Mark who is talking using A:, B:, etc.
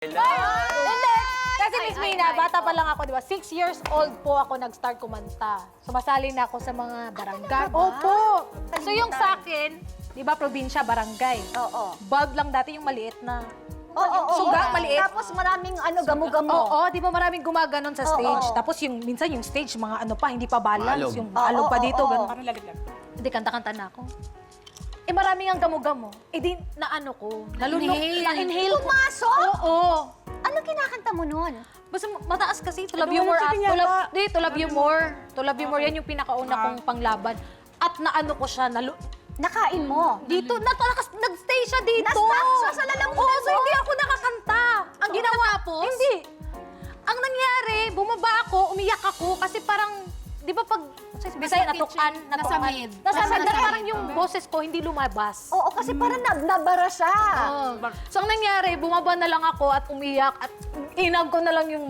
A: Hindi! Kasi Miss Mina, bata pa lang ako, di ba? 6 years old po ako nag-start kumanta. Sumasali na ako sa mga barangay. Opo! So yung sa akin, di ba, probinsya, barangay.
B: Oo.
A: Bulb lang dati yung maliit na.
B: Oo,
A: Suga, maliit.
B: Tapos maraming gamo-gamo.
A: Oo, di ba maraming gumaganon sa stage.
B: Oo.
A: Tapos yung minsan yung stage, mga ano pa, hindi pa balance.
C: Maalog.
A: Yung maalog pa dito,
B: Oo.
A: ganun. Parang lalaglag. Hindi, kanta-kanta na ako. Eh, maraming ang gamo-gamo. Eh, di, naano ko. Na-inhale ko.
B: Pumasok?
A: Oo.
B: Anong kinakanta mo nun?
A: Basta mataas kasi, to love you more. To love you more. To love you more, yan yung pinakauna kong panglaban. At naano ko siya,
B: Nakain mo.
A: dito, nag-stay siya dito.
B: Sa lalamunan
A: Oo, so
B: mo?
A: hindi ako nakakanta. Ang ginawa po, hindi. Ang nangyari, bumaba ako, umiyak ako, kasi parang, di ba pag, Bisaya, natukan.
D: Nasa mid.
A: Nasa mid,
B: mid.
A: parang yung boses ko hindi lumabas.
B: Oo, kasi parang nabara siya.
A: So, ang nangyari, bumaba na lang ako at umiyak at inag ko na lang yung